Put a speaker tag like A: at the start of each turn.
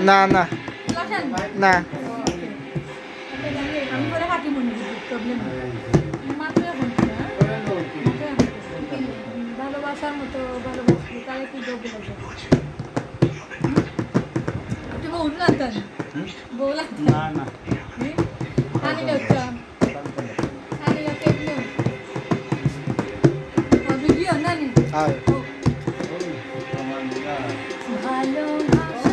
A: না না না
B: আমি করে হাঁটি মনে করি প্রবলেম মাত্র ভালোবাসার মতো ভালোবাসি তাহলে কি যোগ্য লাগে একটু বউ লাগতেন বউ লাগতেন
A: না না
B: হানি লাগতাম হানি লাগতে ভিডিও নানি
A: আর
B: ভালোবাসা